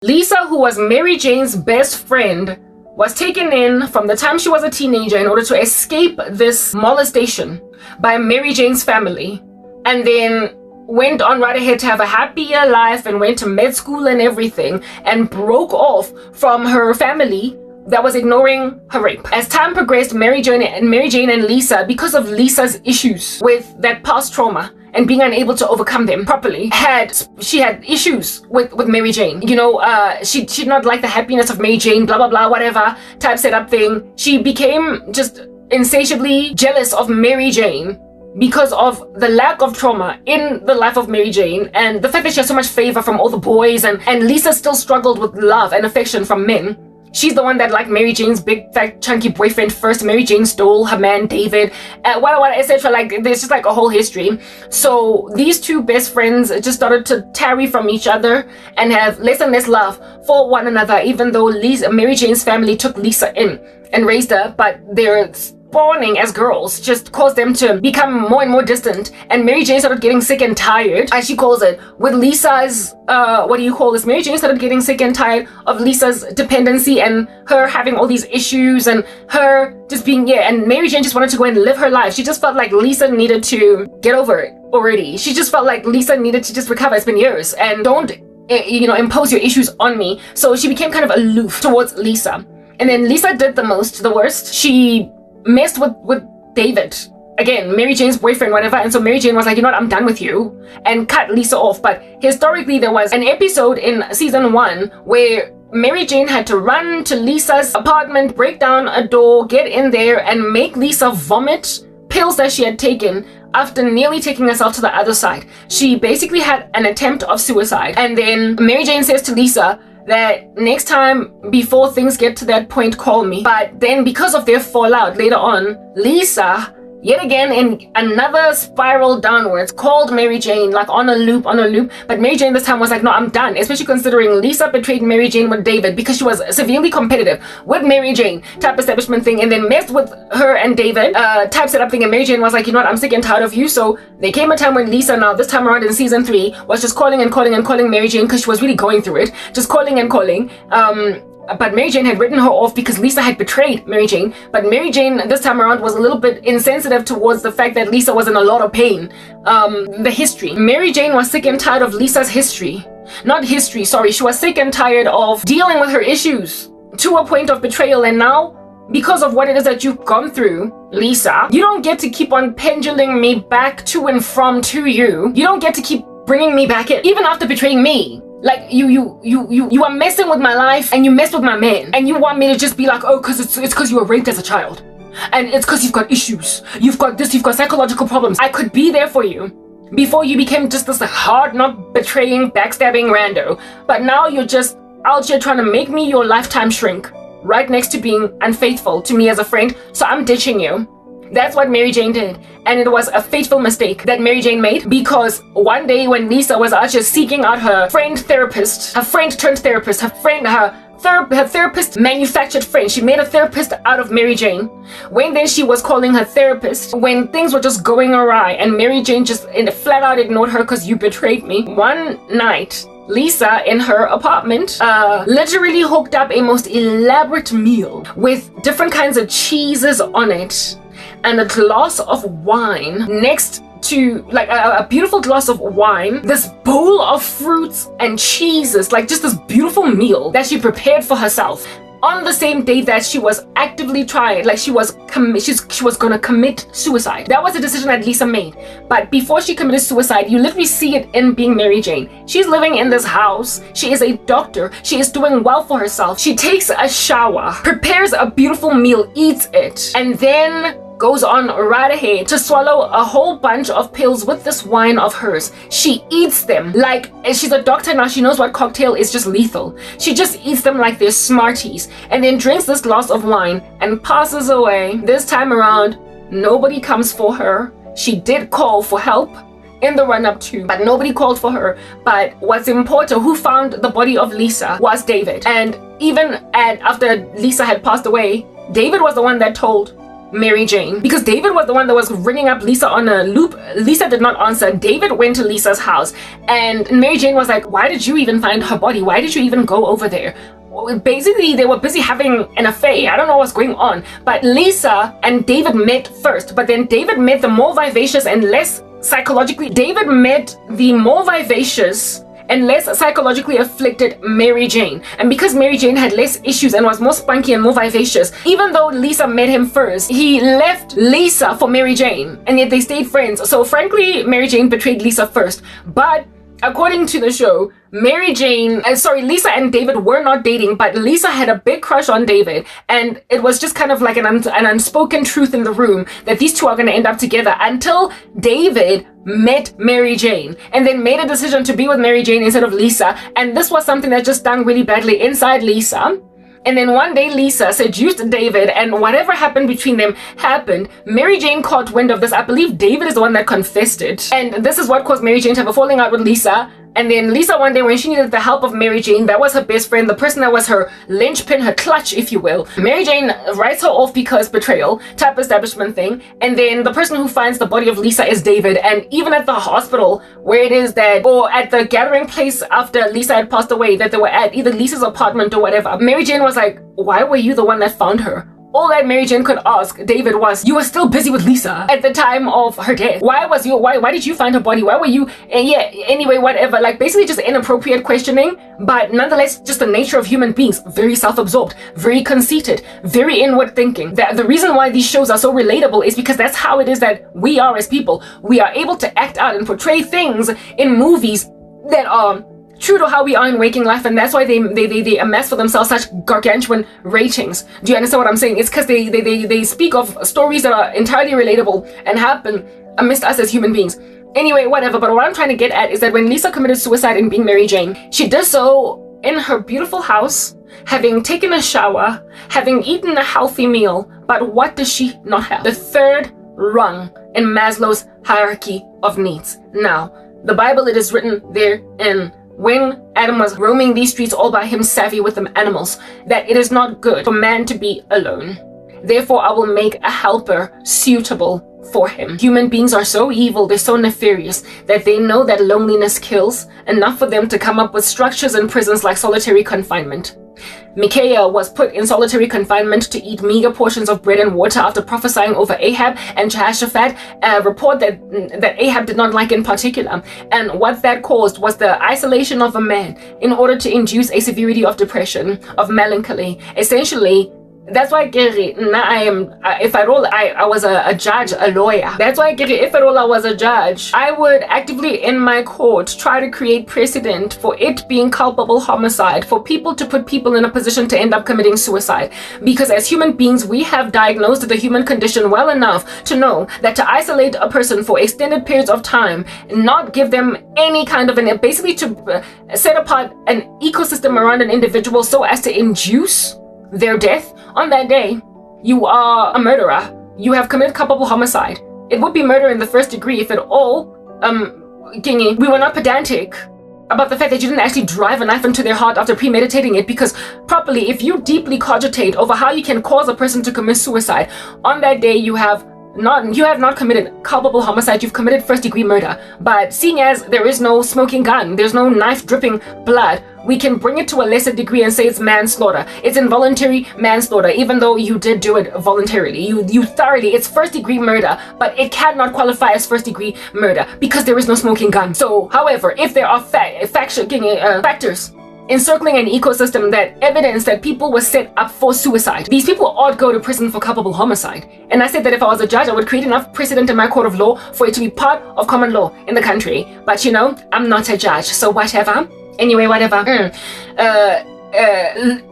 Lisa, who was Mary Jane's best friend, was taken in from the time she was a teenager in order to escape this molestation by Mary Jane's family, and then went on right ahead to have a happier life and went to med school and everything, and broke off from her family that was ignoring her rape. As time progressed, Mary Jane and Lisa, because of Lisa's issues with that past trauma and being unable to overcome them properly, she had issues with Mary Jane. You know, she did not like the happiness of Mary Jane, blah blah blah, whatever type setup thing. She became just insatiably jealous of Mary Jane because of the lack of trauma in the life of Mary Jane and the fact that she had so much favor from all the boys, and Lisa still struggled with love and affection from men. She's the one that liked Mary Jane's big, fat, chunky boyfriend first. Mary Jane stole her man, David, etc. Like, there's just like a whole history. So these two best friends just started to tarry from each other and have less and less love for one another, even though Mary Jane's family took Lisa in and raised her, but their spawning as girls just caused them to become more and more distant, and Mary Jane started getting sick and tired, as she calls it, with Lisa's Mary Jane started getting sick and tired of Lisa's dependency and her having all these issues and her just being, and Mary Jane just wanted to go and live her life. She just felt like Lisa needed to get over it already. She just felt like Lisa needed to just recover. It's been years, and don't impose your issues on me. So she became kind of aloof towards Lisa. And then Lisa did the worst. She messed with David, again, Mary Jane's boyfriend, whatever, and so Mary Jane was like, you know what, I'm done with you, and cut Lisa off. But historically, there was an episode in season 1 where Mary Jane had to run to Lisa's apartment, break down a door, get in there, and make Lisa vomit pills that she had taken after nearly taking herself to the other side. She basically had an attempt of suicide, and then Mary Jane says to Lisa that next time, before things get to that point, call me. But then because of their fallout later on, Lisa, yet again in another spiral downwards, called Mary Jane, like on a loop. But Mary Jane this time was like, no, I'm done. Especially considering Lisa betrayed Mary Jane with David because she was severely competitive with Mary Jane type establishment thing, and then messed with her and David type setup thing. And Mary Jane was like, you know what, I'm sick and tired of you. So there came a time when Lisa, now this time around in season 3, was just calling Mary Jane because she was really going through it. Just calling. But Mary Jane had written her off because Lisa had betrayed Mary Jane. But Mary Jane this time around was a little bit insensitive towards the fact that Lisa was in a lot of pain. The history. Mary Jane was sick and tired of Lisa's history. She was sick and tired of dealing with her issues to a point of betrayal. And now, because of what it is that you've gone through, Lisa, you don't get to keep on pendulum me back to and from to you. You don't get to keep bringing me back in, even after betraying me. Like, you are messing with my life, and you messed with my man, and you want me to just be like, oh, because it's because you were raped as a child, and it's because you've got issues, you've got psychological problems. I could be there for you before you became just this hard, not betraying, backstabbing rando, but now you're just out here trying to make me your lifetime shrink, right next to being unfaithful to me as a friend, so I'm ditching you. That's what Mary Jane did, and it was a fateful mistake that Mary Jane made, because one day when Lisa was out just seeking out her therapist manufactured friend, she made a therapist out of Mary Jane. When then she was calling her therapist, when things were just going awry, and Mary Jane just flat out ignored her because you betrayed me. One night, Lisa, in her apartment, literally hooked up a most elaborate meal with different kinds of cheeses on it, and a glass of wine next to, like, a beautiful glass of wine, this bowl of fruits and cheeses, like just this beautiful meal that she prepared for herself on the same day that she was actively trying, like she was gonna commit suicide. That was a decision that Lisa made. But before she committed suicide, you literally see it in being Mary Jane. She's living in this house. She is a doctor. She is doing well for herself. She takes a shower, prepares a beautiful meal, eats it, and then goes on right ahead to swallow a whole bunch of pills with this wine of hers. She eats them like, she's a doctor now, she knows what cocktail is just lethal. She just eats them like they're Smarties, and then drinks this glass of wine and passes away. This time around, nobody comes for her. She did call for help in the run-up to, but nobody called for her. But what's important, who found the body of Lisa was David. And even after Lisa had passed away, David was the one that told Mary Jane, because David was the one that was ringing up Lisa on a loop. Lisa did not answer. David went to Lisa's house, and Mary Jane was like, why did you even find her body? Why did you even go over there? Basically, they were busy having an affair. I don't know what's going on. But Lisa and David met first, but then David met the more vivacious and less psychologically. David met the more vivacious and less psychologically afflicted Mary Jane. And because Mary Jane had less issues and was more spunky and more vivacious, even though Lisa met him first, he left Lisa for Mary Jane, and yet they stayed friends. So frankly, Mary Jane betrayed Lisa first. But according to the show, Lisa and David were not dating, but Lisa had a big crush on David, and it was just kind of like an unspoken truth in the room that these two are going to end up together until David met Mary Jane and then made a decision to be with Mary Jane instead of Lisa. And this was something that just stung really badly inside Lisa. And then one day Lisa seduced David, and whatever happened between them happened. Mary Jane caught wind of this. I believe David is the one that confessed it. And this is what caused Mary Jane to have a falling out with Lisa. And then Lisa one day, when she needed the help of Mary Jane, that was her best friend, the person that was her linchpin, her clutch, if you will. Mary Jane writes her off because betrayal, type establishment thing. And then the person who finds the body of Lisa is David. And even at the hospital where it is that, or at the gathering place after Lisa had passed away that they were at, either Lisa's apartment or whatever, Mary Jane was like, why were you the one that found her? All that Mary Jane could ask David was, you were still busy with Lisa at the time of her death. Why did you find her body? Why were you, anyway, whatever. Like basically just inappropriate questioning, but nonetheless, just the nature of human beings, very self-absorbed, very conceited, very inward thinking. The reason why these shows are so relatable is because that's how it is that we are as people. We are able to act out and portray things in movies that are true to how we are in waking life, and that's why they amass for themselves such gargantuan ratings. Do you understand what I'm saying? It's because they speak of stories that are entirely relatable and happen amidst us as human beings. Anyway, whatever, but what I'm trying to get at is that when Lisa committed suicide in being Mary Jane, she did so in her beautiful house, having taken a shower, having eaten a healthy meal, but what does she not have? The third rung in Maslow's hierarchy of needs. Now, the Bible, it is written there in when Adam was roaming these streets all by him, savvy with the animals, that it is not good for man to be alone. Therefore, I will make a helper suitable for him. Human beings are so evil, they're so nefarious, that they know that loneliness kills, enough for them to come up with structures and prisons like solitary confinement. Micaiah was put in solitary confinement to eat meager portions of bread and water after prophesying over Ahab and Jehoshaphat, a report that Ahab did not like in particular. And what that caused was the isolation of a man in order to induce a severity of depression, of melancholy. Essentially, that's why if at all I was a judge, a lawyer. That's why if at all I was a judge, I would actively in my court try to create precedent for it being culpable homicide, for people to put people in a position to end up committing suicide. Because as human beings, we have diagnosed the human condition well enough to know that to isolate a person for extended periods of time, not give them any kind of basically to set apart an ecosystem around an individual so as to induce their death on that day, you are a murderer. You have committed culpable homicide. It would be murder in the first degree if at all, Kingy, we were not pedantic about the fact that you didn't actually drive a knife into their heart after premeditating it, because properly, if you deeply cogitate over how you can cause a person to commit suicide, on that day you have not committed culpable homicide, you've committed first-degree murder. But seeing as there is no smoking gun, there's no knife dripping blood, we can bring it to a lesser degree and say it's manslaughter. It's involuntary manslaughter, even though you did do it voluntarily. You thoroughly, it's first-degree murder, but it cannot qualify as first-degree murder because there is no smoking gun. So, however, if there are factors encircling an ecosystem that evidence that people were set up for suicide, these people ought go to prison for culpable homicide. And I said that if I was a judge, I would create enough precedent in my court of law for it to be part of common law in the country. But you know, I'm not a judge, so whatever. Anyway, whatever.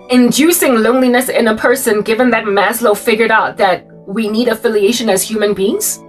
Inducing loneliness in a person, given that Maslow figured out that we need affiliation as human beings.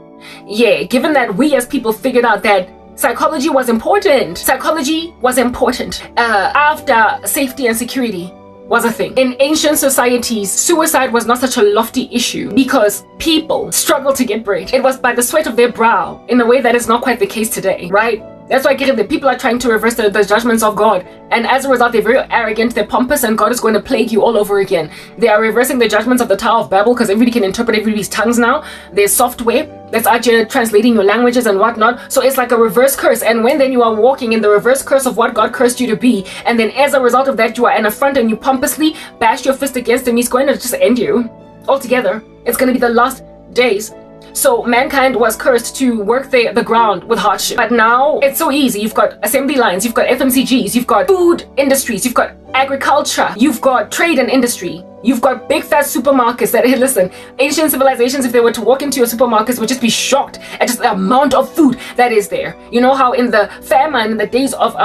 Yeah, given that we as people figured out that psychology was important. Psychology was important after safety and security was a thing. In ancient societies, suicide was not such a lofty issue because people struggled to get bread. It was by the sweat of their brow in a way that is not quite the case today, right? That's why the people are trying to reverse the judgments of God. And as a result, they're very arrogant, they're pompous, and God is going to plague you all over again. They are reversing the judgments of the Tower of Babel because everybody can interpret everybody's tongues now. There's software that's out here translating your languages and whatnot. So it's like a reverse curse. And when then you are walking in the reverse curse of what God cursed you to be, and then as a result of that, you are an affront and you pompously bash your fist against him, he's going to just end you altogether. It's going to be the last days. So mankind was cursed to work the ground with hardship. But now it's so easy. You've got assembly lines, you've got FMCGs, you've got food industries, you've got agriculture, you've got trade and industry, you've got big fat supermarkets that, hey, listen, ancient civilizations, if they were to walk into your supermarkets, would just be shocked at just the amount of food that is there. You know how in the famine, in the days of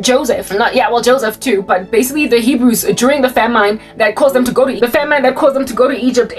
Joseph, Joseph too, but basically the Hebrews during the famine that caused them to go to Egypt,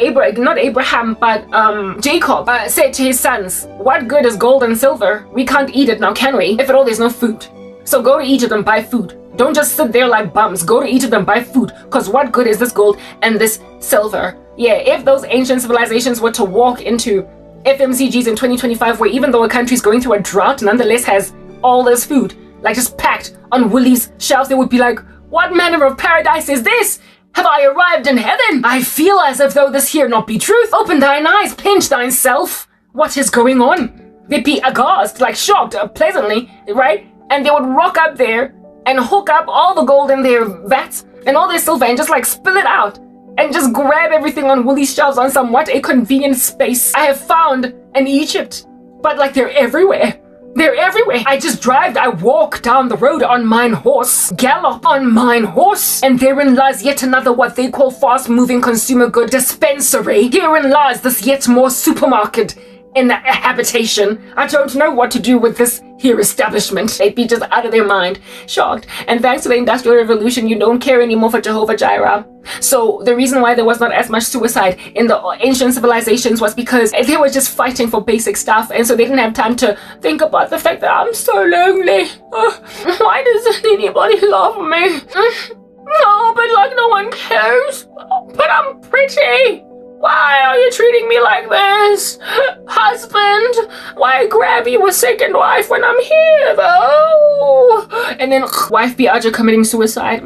Jacob said to his sons, what good is gold and silver? We can't eat it now, can we? If at all there's no food. So go to Egypt and buy food. Don't just sit there like bums. Go to Egypt and buy food, because what good is this gold and this silver? Yeah, if those ancient civilizations were to walk into FMCGs in 2025, where even though a country's going through a drought, nonetheless has all this food, like just packed on Woolies shelves, they would be like, what manner of paradise is this? Have I arrived in heaven? I feel as if though this here not be truth. Open thine eyes, pinch thine self. What is going on? They'd be aghast, like shocked, pleasantly, right? And they would rock up there and hook up all the gold in their vats and all their silver and just like spill it out and just grab everything on Woolies shelves on somewhat a convenient space. I have found in Egypt, but like they're everywhere. They're everywhere. I walk down the road on mine horse, gallop on mine horse, and therein lies yet another what they call fast-moving consumer good dispensary. Herein lies this yet more supermarket in the habitation. I don't know what to do with this here establishment. They'd be just out of their mind, shocked. And thanks to the Industrial Revolution, you don't care anymore for Jehovah Jireh. So the reason why there was not as much suicide in the ancient civilizations was because they were just fighting for basic stuff, and so they didn't have time to think about the fact that I'm so lonely. Why doesn't anybody love me? No, but like no one cares. But I'm pretty. Why are you treating me like this? Husband, why grab you a second wife when I'm here though? And then wife be Aja committing suicide.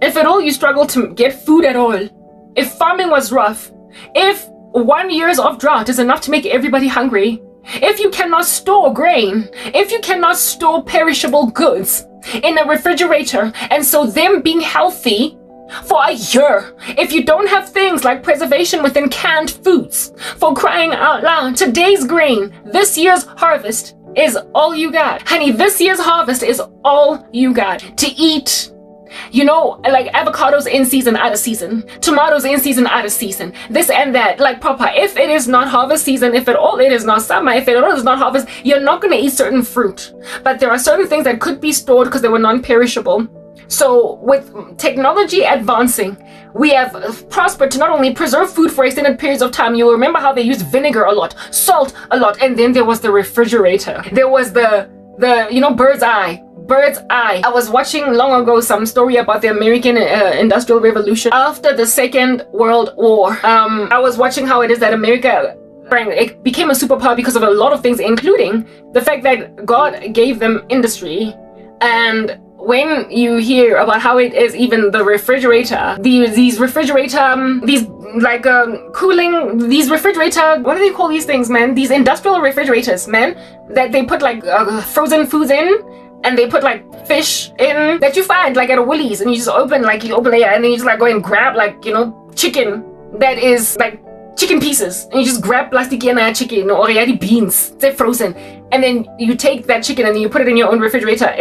If at all you struggle to get food at all, if farming was rough, if 1 year of drought is enough to make everybody hungry, if you cannot store grain, if you cannot store perishable goods in a refrigerator, and so them being healthy for a year, if you don't have things like preservation within canned foods, for crying out loud, today's grain, this year's harvest is all you got. Honey, this year's harvest is all you got to eat. You know, like avocados in season, out of season. Tomatoes in season, out of season. This and that, like proper. If it is not harvest season, if at all it is not summer, if at all it is not harvest, you're not going to eat certain fruit. But there are certain things that could be stored because they were non-perishable. So with technology advancing, we have prospered to not only preserve food for extended periods of time. You'll remember how they used vinegar a lot, salt a lot, and then there was the refrigerator. There was the bird's eye. I was watching long ago some story about the American Industrial Revolution after the Second World War. I was watching how it is that America, it became a superpower because of a lot of things, including the fact that God gave them industry. And when you hear about how it is even the refrigerator, these refrigerator, what do they call these things, man? These industrial refrigerators, man, that they put like frozen foods in, and they put like fish in that you find like at a Woolies, and you just open it, and then you just like go and grab chicken that is like chicken pieces, and you just grab plastic chicken or beans, they're frozen, and then you take that chicken and then you put it in your own refrigerator.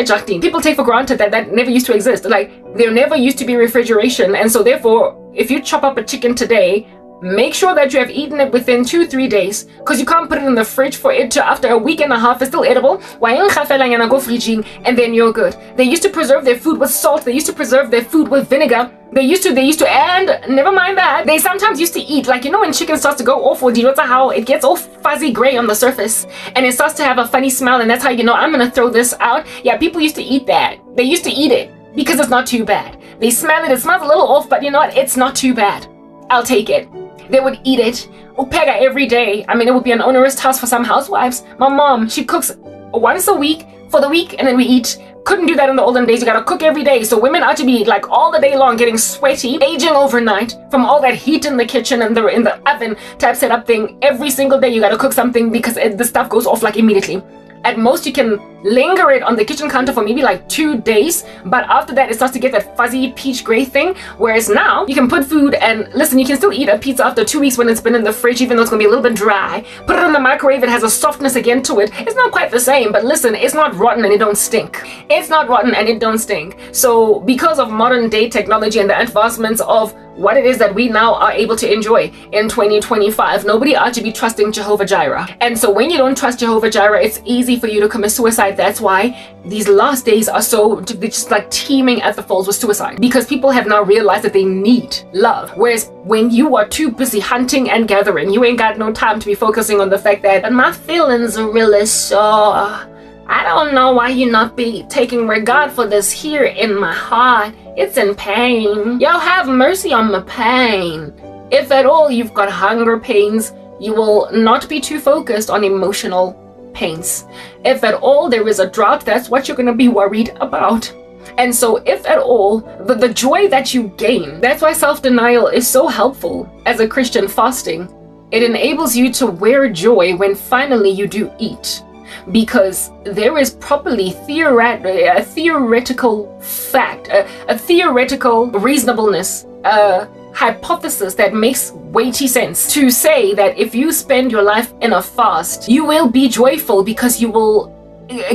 People take for granted that never used to exist. Like, there never used to be refrigeration, and so therefore if you chop up a chicken today, make sure that you have eaten it within 2-3 days, because you can't put it in the fridge for it to, after a week and a half, it's still edible, and then you're good. They used to preserve their food with salt, they used to preserve their food with vinegar, they used to, and never mind that, they sometimes used to eat, when chicken starts to go off, or how it gets all fuzzy gray on the surface, and it starts to have a funny smell, and that's how you know, I'm gonna throw this out. Yeah, people used to eat that. They used to eat it, because it's not too bad. They smell it, it smells a little off, but you know what, it's not too bad. I'll take it. They would eat it, upega every day. I mean, it would be an onerous task for some housewives. My mom, she cooks once a week for the week and then we eat. Couldn't do that in the olden days. You gotta cook every day. So women are to be like all the day long getting sweaty, aging overnight from all that heat in the kitchen and in the oven type setup thing. Every single day you gotta cook something because the stuff goes off like immediately. At most you can linger it on the kitchen counter for maybe like 2 days, but after that it starts to get that fuzzy peach gray thing. Whereas now you can put food and listen, you can still eat a pizza after 2 weeks when it's been in the fridge, even though it's gonna be a little bit dry. Put it in the microwave, it has a softness again to it. It's not quite the same, but listen, it's not rotten and it don't stink. It's not rotten and it don't stink. So because of modern day technology and the advancements of what it is that we now are able to enjoy in 2025, nobody ought to be trusting Jehovah Jireh. And so when you don't trust Jehovah Jireh, it's easy for you to commit suicide. That's why these last days are so, they're just like teeming at the falls with suicide, because people have now realized that they need love. Whereas when you are too busy hunting and gathering, you ain't got no time to be focusing on the fact that my feelings are really sore. I don't know why you not be taking regard for this here in my heart. It's in pain. Yo, have mercy on my pain. If at all you've got hunger pains, you will not be too focused on emotional pains. If at all there is a drought, that's what you're going to be worried about. And so if at all, the joy that you gain, that's why self-denial is so helpful as a Christian fasting. It enables you to wear joy when finally you do eat. Because there is properly a theoretical fact, a theoretical reasonableness, a hypothesis that makes weighty sense to say that if you spend your life in a fast, you will be joyful because you will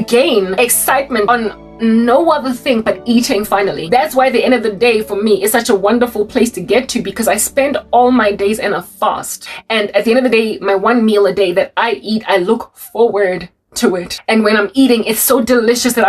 gain excitement on no other thing but eating finally. That's why the end of the day for me is such a wonderful place to get to, because I spend all my days in a fast. And at the end of the day, my one meal a day that I eat, I look forward to it. And when I'm eating, it's so delicious that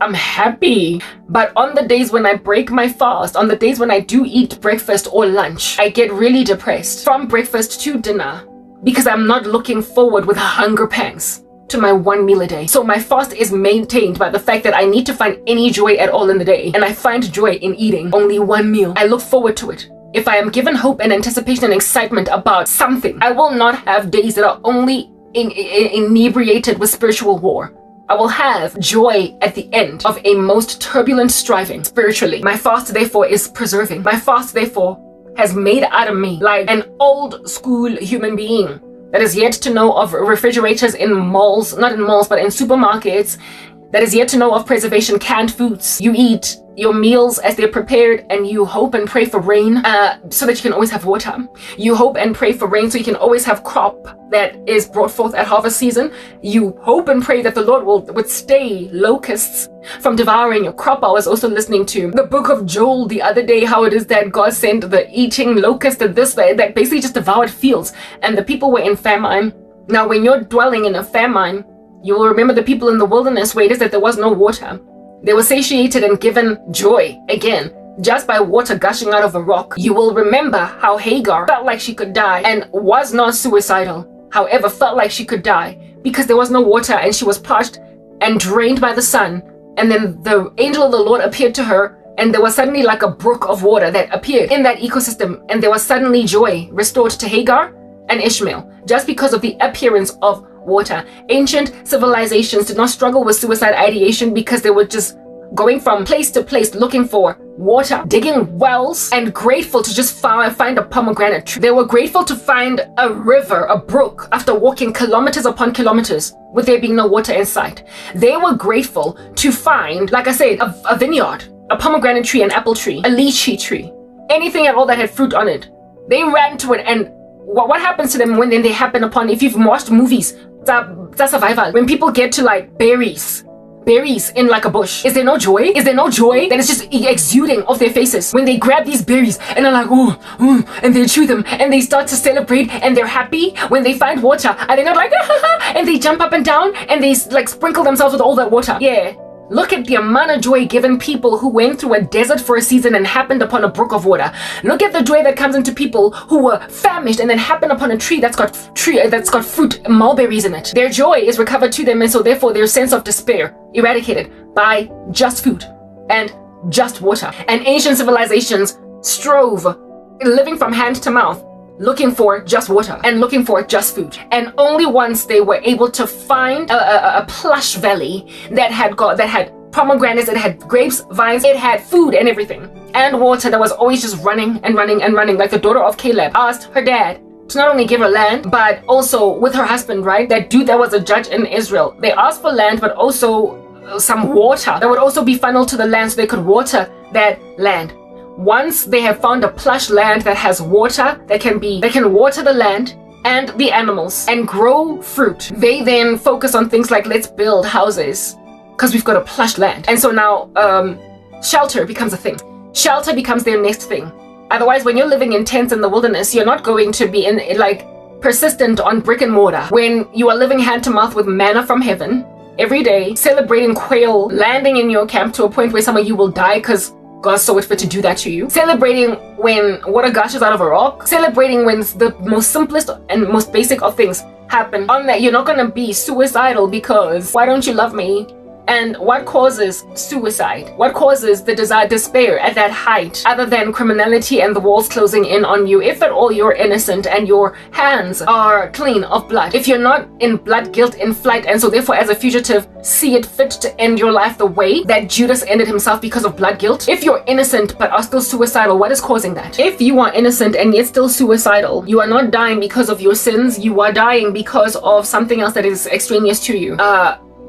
I'm happy. But on the days when I break my fast, on the days when I do eat breakfast or lunch, I get really depressed from breakfast to dinner because I'm not looking forward with hunger pangs to my one meal a day. So my fast is maintained by the fact that I need to find any joy at all in the day. And I find joy in eating only one meal. I look forward to it. If I am given hope and anticipation and excitement about something, I will not have days that are only inebriated with spiritual war. I will have joy at the end of a most turbulent striving spiritually. My fast therefore is preserving. My fast therefore has made out of me like an old school human being that is yet to know of refrigerators in malls, not in malls, but in supermarkets, that is yet to know of preservation canned foods. You eat your meals as they're prepared and you hope and pray for rain so that you can always have water. You hope and pray for rain so you can always have crop that is brought forth at harvest season. You hope and pray that the Lord would stay locusts from devouring your crop. I was also listening to the book of Joel the other day, how it is that God sent the eating locust that basically just devoured fields and the people were in famine. Now when you're dwelling in a famine, you will remember the people in the wilderness where it is that there was no water. They were satiated and given joy again just by water gushing out of a rock. You will remember how Hagar felt like she could die and was not suicidal, however felt like she could die because there was no water and she was parched and drained by the sun. And then the angel of the Lord appeared to her and there was suddenly like a brook of water that appeared in that ecosystem, and there was suddenly joy restored to Hagar and Ishmael just because of the appearance of water. Ancient civilizations did not struggle with suicide ideation because they were just going from place to place looking for water, digging wells, and grateful to just find a pomegranate tree. They were grateful to find a river, a brook, after walking kilometers upon kilometers with there being no water in sight. They were grateful to find, like I said, a vineyard, a pomegranate tree, an apple tree, a lychee tree, anything at all that had fruit on it. They ran to it, and what happens to them when they happen upon, if you've watched movies, that's survival. When people get to like berries in like a bush, is there no joy? Is there no joy that is just exuding off their faces when they grab these berries and they're like, oh, and they chew them and they start to celebrate and they're happy when they find water? Are they not like, and they jump up and down and they like sprinkle themselves with all that water? Yeah. Look at the amount of joy given people who went through a desert for a season and happened upon a brook of water. Look at the joy that comes into people who were famished and then happened upon a tree that's got fruit, mulberries in it. Their joy is recovered to them, and so therefore their sense of despair eradicated by just food and just water. And ancient civilizations strove, living from hand to mouth, looking for just water and looking for just food. And only once they were able to find a plush valley that had pomegranates, it had grapes, vines, it had food and everything, and water that was always just running and running and running, like the daughter of Caleb asked her dad to not only give her land, but also with her husband, right? That dude that was a judge in Israel. They asked for land, but also some water that would also be funneled to the land so they could water that land. Once they have found a plush land that has water that can water the land and the animals and grow fruit, they then focus on things like, let's build houses because we've got a plush land. And so now shelter becomes a thing. Shelter becomes their next thing. Otherwise, when you're living in tents in the wilderness, you're not going to be in like persistent on brick and mortar. When you are living hand to mouth with manna from heaven every day, celebrating quail landing in your camp to a point where some of you will die because God saw it fit to do that to you. Celebrating when water gushes out of a rock. Celebrating when the most simplest and most basic of things happen. On that, you're not going to be suicidal because why don't you love me? And what causes suicide? What causes the despair at that height other than criminality and the walls closing in on you? If at all you're innocent and your hands are clean of blood. If you're not in blood guilt in flight and so therefore as a fugitive see it fit to end your life the way that Judas ended himself because of blood guilt. If you're innocent but are still suicidal, what is causing that? If you are innocent and yet still suicidal, you are not dying because of your sins, you are dying because of something else that is extraneous to you.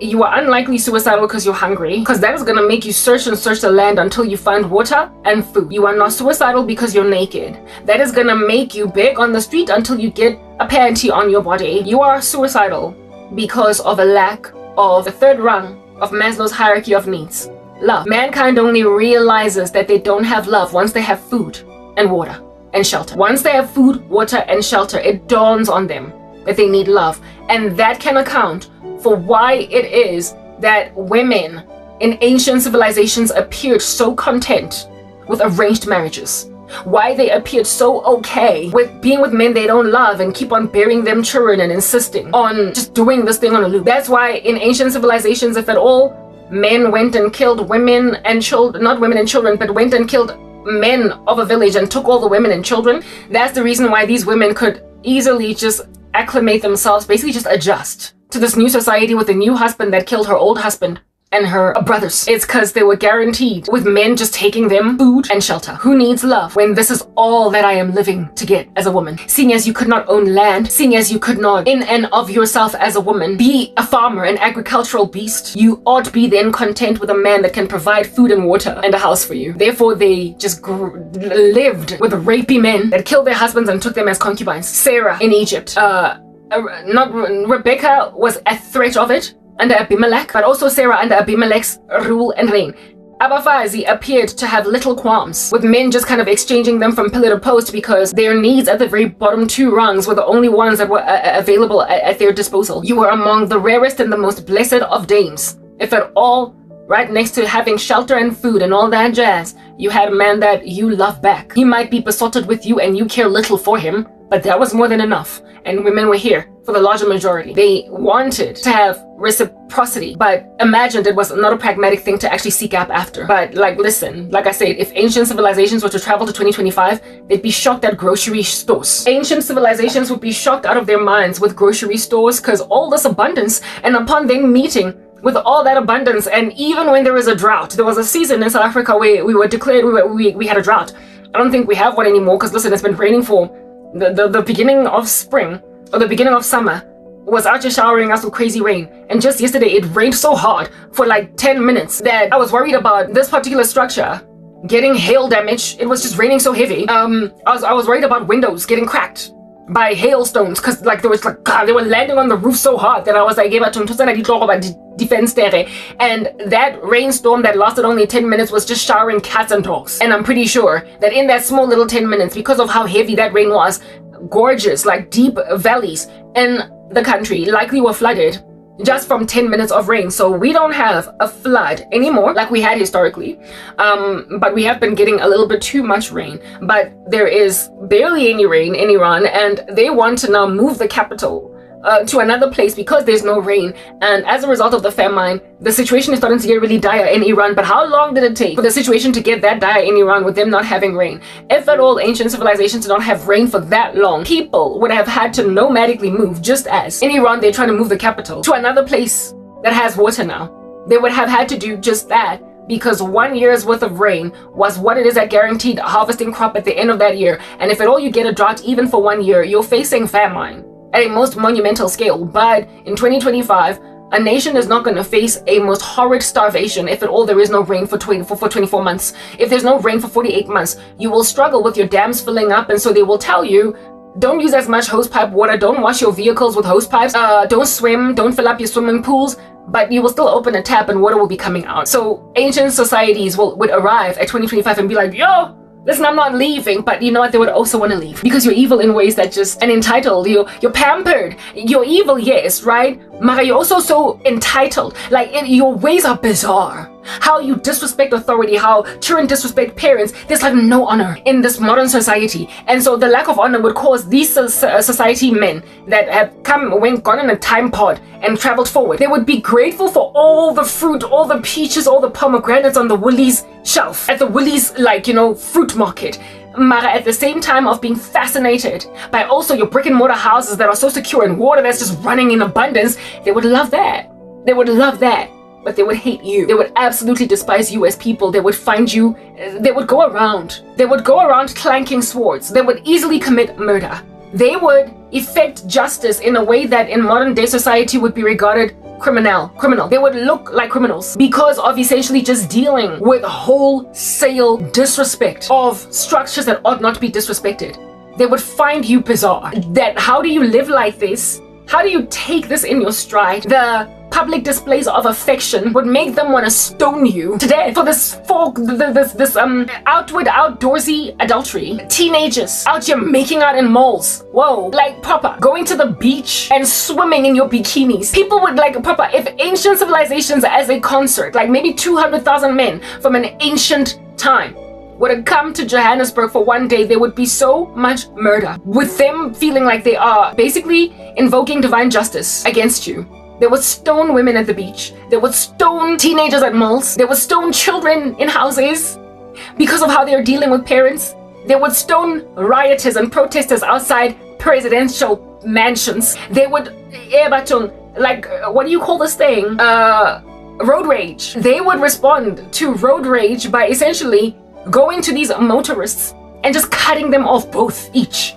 You are unlikely suicidal because you're hungry, because that is going to make you search and search the land until you find water and food. You are not suicidal because you're naked. That is going to make you beg on the street until you get a panty on your body. You are suicidal because of a lack of the third rung of Maslow's hierarchy of needs. Love. Mankind only realizes that they don't have love once they have food and water and shelter. Once they have food, water, and shelter, it dawns on them that they need love. And that can account for why it is that women in ancient civilizations appeared so content with arranged marriages. Why they appeared so okay with being with men they don't love and keep on bearing them children and insisting on just doing this thing on a loop. That's why in ancient civilizations, if at all, men went and killed women and children, not women and children, but went and killed men of a village and took all the women and children. That's the reason why these women could easily just acclimate themselves, basically just adjust to this new society with a new husband that killed her old husband and her brothers. It's because they were guaranteed with men just taking them food and shelter. Who needs love when this is all that I am living to get as a woman? Seeing as you could not own land, seeing as you could not in and of yourself as a woman be a farmer, an agricultural beast, you ought to be then content with a man that can provide food and water and a house for you. Therefore they just lived with rapey men that killed their husbands and took them as concubines. Sarah in Egypt, Rebecca was a threat of it under Abimelech, but also Sarah under Abimelech's rule and reign. Abafazi appeared to have little qualms with men just kind of exchanging them from pillar to post because their needs at the very bottom two rungs were the only ones that were available at their disposal. You were among the rarest and the most blessed of dames. If at all, right next to having shelter and food and all that jazz, you had a man that you love back. He might be besotted with you and you care little for him, but that was more than enough. And women were here for the larger majority. They wanted to have reciprocity, but imagined it was not a pragmatic thing to actually seek out after. But like, listen, like I said, if ancient civilizations were to travel to 2025, they'd be shocked at grocery stores. Ancient civilizations would be shocked out of their minds with grocery stores because all this abundance, and upon them meeting with all that abundance, and even when there is a drought, there was a season in South Africa where we were declared we had a drought. I don't think we have one anymore because listen, it's been raining for the beginning of spring or the beginning of summer was out just showering us with crazy rain, and just yesterday it rained so hard for like 10 minutes that I was worried about this particular structure getting hail damage. It was just raining so heavy. I was worried about windows getting cracked by hailstones because like there was like God, they were landing on the roof so hard that I was like defense there. And that rainstorm that lasted only 10 minutes was just showering cats and dogs. And I'm pretty sure that in that small little 10 minutes, because of how heavy that rain was, gorgeous, like deep valleys in the country likely were flooded just from 10 minutes of rain. So we don't have a flood anymore like we had historically, but we have been getting a little bit too much rain. But there is barely any rain in Iran, and they want to now move the capital to another place because there's no rain. And as a result of the famine, the situation is starting to get really dire in Iran. But how long did it take for the situation to get that dire in Iran with them not having rain? If at all ancient civilizations did not have rain for that long, people would have had to nomadically move, just as in Iran they're trying to move the capital to another place that has water now. They would have had to do just that, because 1 year's worth of rain was what it is that guaranteed harvesting crop at the end of that year. And if at all you get a drought even for 1 year, you're facing famine at a most monumental scale. But in 2025, a nation is not going to face a most horrid starvation if at all there is no rain for 24 months. If there's no rain for 48 months, you will struggle with your dams filling up, and so they will tell you, don't use as much hosepipe water, don't wash your vehicles with hosepipes, don't swim, don't fill up your swimming pools, but you will still open a tap and water will be coming out. So ancient societies would arrive at 2025 and be like, yo, listen, I'm not leaving, but you know what? They would also want to leave because you're evil in ways that just, and entitled, you're pampered. You're evil, yes, right? Mara, you're also so entitled. Like, your ways are bizarre. How you disrespect authority, how children disrespect parents. There's like no honor in this modern society. And so the lack of honor would cause these society men that have gone in a time pod and traveled forward. They would be grateful for all the fruit, all the peaches, all the pomegranates on the Woolies shelf, at the Woolies, fruit market. Mara, at the same time of being fascinated by also your brick and mortar houses that are so secure and water that's just running in abundance, they would love that. They would love that. But they would hate you. They would absolutely despise you as people. They would find you, they would go around. They would go around clanking swords. They would easily commit murder. They would effect justice in a way that in modern day society would be regarded criminal. They would look like criminals because of essentially just dealing with wholesale disrespect of structures that ought not to be disrespected. They would find you bizarre. That how do you live like this? How do you take this in your stride? The public displays of affection would make them want to stone you to death for this outdoorsy adultery. Teenagers out here making out in malls. Whoa, like proper. Going to the beach and swimming in your bikinis. People would like proper, if ancient civilizations as a concert, like maybe 200,000 men from an ancient time would have come to Johannesburg for one day, there would be so much murder, with them feeling like they are basically invoking divine justice against you. They would stone women at the beach. They would stone teenagers at malls. They would stone children in houses because of how they're dealing with parents. They would stone rioters and protesters outside presidential mansions. They would, what do you call this thing? Road rage. They would respond to road rage by essentially going to these motorists and just cutting them off each.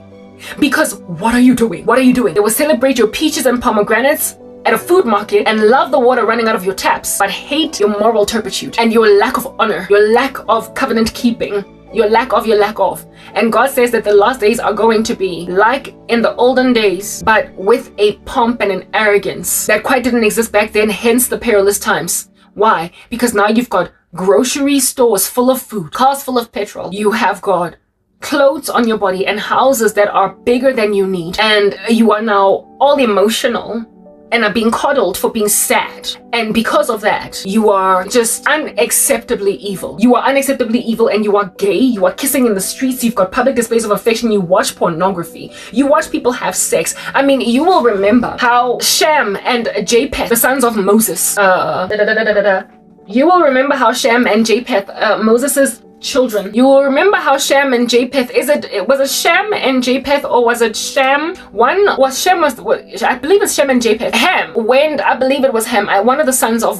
Because what are you doing? What are you doing? They will celebrate your peaches and pomegranates at a food market and love the water running out of your taps, but hate your moral turpitude and your lack of honor, your lack of covenant keeping, your lack of. And God says that the last days are going to be like in the olden days, but with a pomp and an arrogance that quite didn't exist back then, hence the perilous times. Why? Because now you've got grocery stores full of food, cars full of petrol. You have got clothes on your body and houses that are bigger than you need. And you are now all emotional and are being coddled for being sad. And because of that, you are just unacceptably evil. You are unacceptably evil, and you are gay. You are kissing in the streets. You've got public displays of affection. You watch pornography. You watch people have sex. I mean, you will remember how Shem and Japheth, the sons of Moses, you will remember how Shem and Japheth, Moses's children. You will remember how Shem and Japheth, was it Shem and Japheth, or was it Shem? I believe it's Shem and Japheth. I believe it was Ham. One of the sons of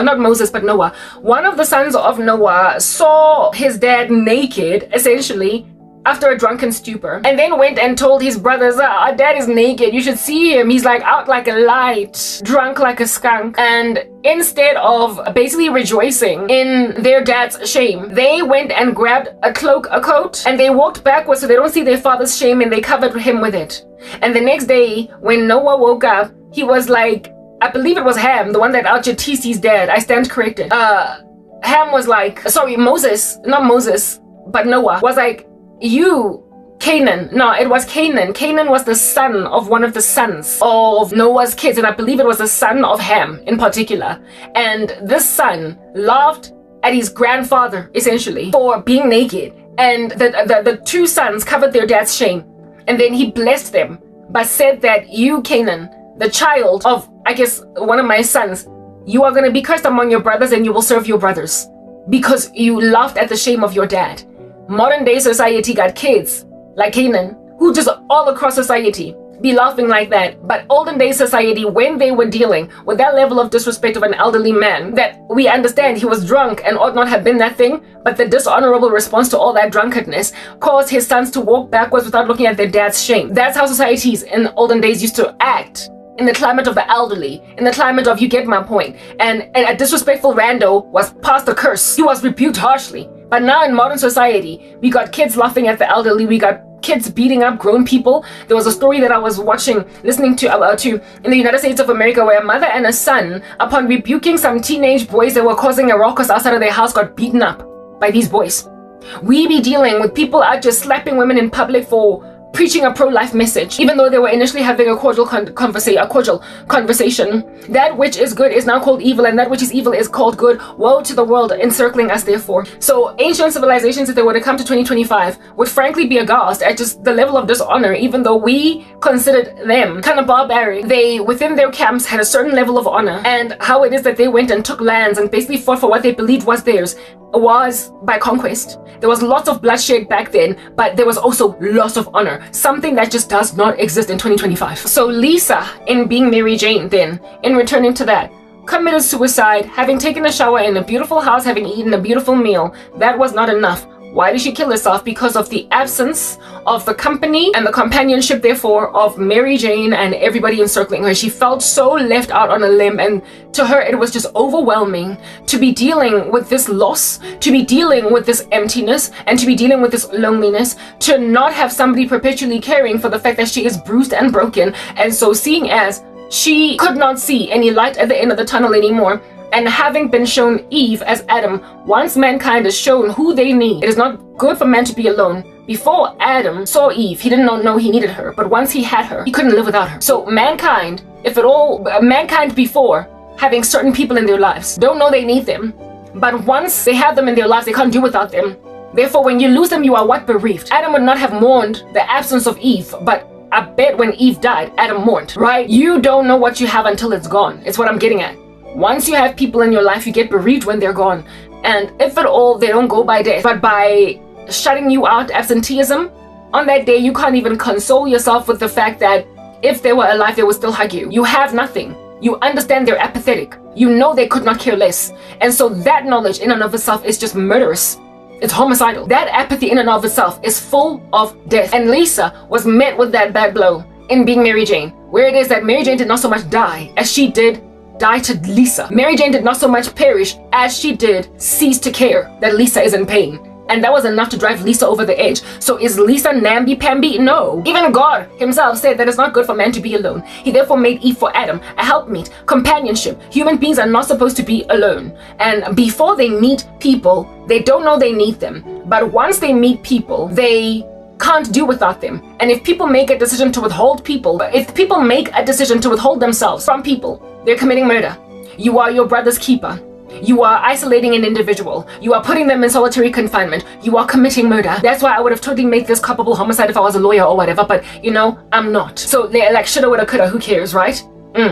not Moses, but Noah. One of the sons of Noah saw his dad naked, essentially, after a drunken stupor, and then went and told his brothers, our dad is naked, you should see him, he's like out like a light, drunk like a skunk. And instead of basically rejoicing in their dad's shame, they went and grabbed a coat, and they walked backwards so they don't see their father's shame, and they covered him with it. And the next day, when Noah woke up, he was like, I believe it was Ham, the one that Al-Jatisi's dad, I stand corrected. Ham was like, sorry, Moses, not Moses, but Noah, was like, it was Canaan. Canaan was the son of one of the sons of Noah's kids, and I believe it was the son of Ham in particular. And this son laughed at his grandfather, essentially, for being naked. And the two sons covered their dad's shame. And then he blessed them but said that you, Canaan, the child of, I guess, one of my sons, you are going to be cursed among your brothers and you will serve your brothers because you laughed at the shame of your dad. Modern day society got kids like Canaan who just all across society be laughing like that. But olden day society, when they were dealing with that level of disrespect of an elderly man, that we understand he was drunk and ought not have been that thing, but the dishonorable response to all that drunkenness caused his sons to walk backwards without looking at their dad's shame. That's how societies in olden days used to act. In the climate of the elderly, in the climate of, you get my point. And a disrespectful rando was passed a curse. He was rebuked harshly. But now in modern society, we got kids laughing at the elderly. We got kids beating up grown people. There was a story that I was listening to in the United States of America, where a mother and a son, upon rebuking some teenage boys that were causing a ruckus outside of their house, got beaten up by these boys. We be dealing with people out just slapping women in public for preaching a pro-life message, even though they were initially having a cordial conversation. That which is good is now called evil, and that which is evil is called good. Woe to the world encircling us, therefore. So ancient civilizations, if they were to come to 2025, would frankly be aghast at just the level of dishonor, even though we considered them kind of barbaric. They, within their camps, had a certain level of honor, and how it is that they went and took lands and basically fought for what they believed was theirs was by conquest. There was lots of bloodshed back then, but there was also lots of honor, something that just does not exist in 2025. So Lisa, in being Mary Jane then, in returning to that, committed suicide, having taken a shower in a beautiful house, having eaten a beautiful meal. That was not enough. Why did she kill herself? Because of the absence of the company and the companionship, therefore, of Mary Jane and everybody encircling her. She felt so left out on a limb, and to her it was just overwhelming to be dealing with this loss, to be dealing with this emptiness, and to be dealing with this loneliness, to not have somebody perpetually caring for the fact that she is bruised and broken. And so, seeing as she could not see any light at the end of the tunnel anymore, and having been shown Eve as Adam, once mankind is shown who they need, it is not good for man to be alone. Before Adam saw Eve, he did not know he needed her, but once he had her, he couldn't live without her. So mankind, mankind before having certain people in their lives, don't know they need them, but once they have them in their lives, they can't do without them. Therefore, when you lose them, you are what? Bereaved. Adam would not have mourned the absence of Eve, but I bet when Eve died, Adam mourned, right? You don't know what you have until it's gone. It's what I'm getting at. Once you have people in your life, you get bereaved when they're gone. And if at all, they don't go by death, but by shutting you out, absenteeism. On that day, you can't even console yourself with the fact that if they were alive, they would still hug you. You have nothing. You understand they're apathetic. You know they could not care less. And so that knowledge in and of itself is just murderous. It's homicidal. That apathy in and of itself is full of death. And Lisa was met with that bad blow in being Mary Jane, where it is that Mary Jane did not so much die as she did die to Lisa. Mary Jane did not so much perish as she did cease to care that Lisa is in pain. And that was enough to drive Lisa over the edge. So is Lisa namby-pamby? No. Even God himself said that it's not good for man to be alone. He therefore made Eve for Adam, a helpmeet, companionship. Human beings are not supposed to be alone. And before they meet people, they don't know they need them. But once they meet people, they can't do without them. And if people make a decision to withhold themselves from people, they're committing murder. You are your brother's keeper. You are isolating an individual. You are putting them in solitary confinement. You are committing murder. That's why I would have totally made this culpable homicide if I was a lawyer or whatever, but I'm not. So they're like, shoulda, woulda, coulda, who cares, right?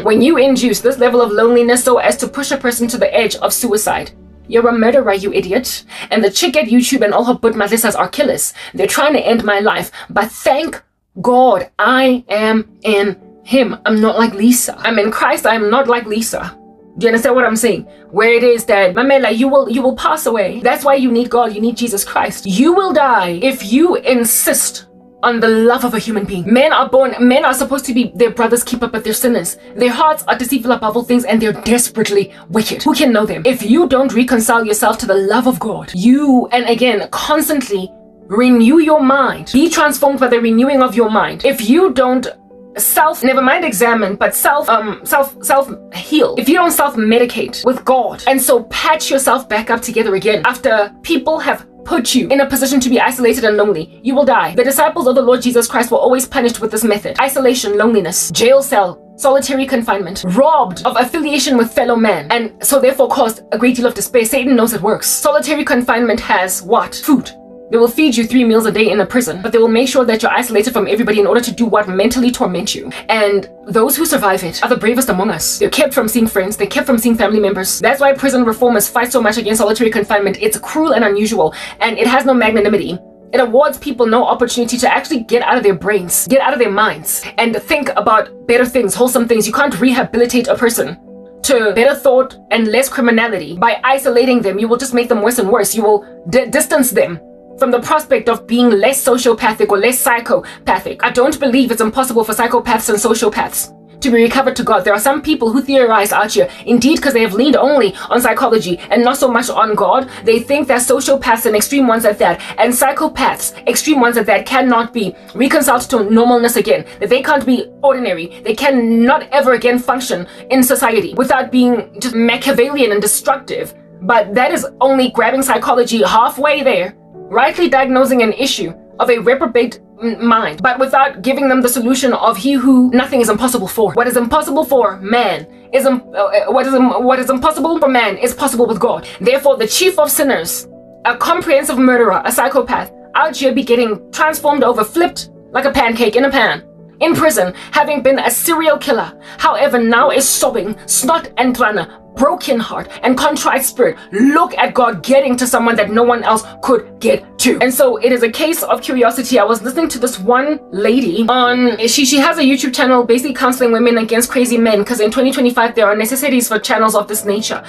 When you induce this level of loneliness so as to push a person to the edge of suicide, you're a murderer, you idiot. And the chick at YouTube and all her butt madlisas are killers. They're trying to end my life. But thank God I am in Him. I'm not like Lisa. I'm in Christ. I am not like Lisa. Do you understand what I'm saying? Where it is that, Mamela, you will pass away. That's why you need God. You need Jesus Christ. You will die if you insist on the love of a human being. Men are supposed to be their brother's keeper, but they're sinners. Their hearts are deceitful above all things, and they're desperately wicked. Who can know them? If you don't reconcile yourself to the love of God, and again, constantly renew your mind. Be transformed by the renewing of your mind. If you don't examine, but self-heal. If you don't self-medicate with God, and so patch yourself back up together again after people have put you in a position to be isolated and lonely, you will die. The disciples of the Lord Jesus Christ were always punished with this method: isolation, loneliness, jail cell, solitary confinement, robbed of affiliation with fellow man, and so therefore caused a great deal of despair. Satan knows it works. Solitary confinement has what? Food. They will feed you 3 meals a day in a prison, but they will make sure that you're isolated from everybody in order to do what? Mentally torment you. And those who survive it are the bravest among us. They're kept from seeing friends. They're kept from seeing family members. That's why prison reformers fight so much against solitary confinement. It's cruel and unusual, and it has no magnanimity. It awards people no opportunity to actually get out of their brains, get out of their minds, and think about better things, wholesome things. You can't rehabilitate a person to better thought and less criminality by isolating them. You will just make them worse and worse. You will distance them from the prospect of being less sociopathic or less psychopathic. I don't believe it's impossible for psychopaths and sociopaths to be recovered to God. There are some people who theorize out here, indeed, because they have leaned only on psychology and not so much on God. They think that sociopaths and extreme ones at that, and psychopaths, extreme ones at that, cannot be reconciled to normalness again, that they can't be ordinary, they cannot ever again function in society without being just Machiavellian and destructive. But that is only grabbing psychology halfway there, rightly diagnosing an issue of a reprobate mind, but without giving them the solution of he who nothing is impossible for. What is impossible for man is what is impossible for man is possible with God. Therefore, the chief of sinners, a comprehensive murderer, a psychopath, out here be getting transformed over, flipped like a pancake in a pan, in prison, having been a serial killer. However, now is sobbing, snot and trana, broken heart and contrite spirit. Look at God getting to someone that no one else could get to. And so it is a case of curiosity. I was listening to this one lady on, she has a YouTube channel basically counseling women against crazy men, because in 2025 there are necessities for channels of this nature,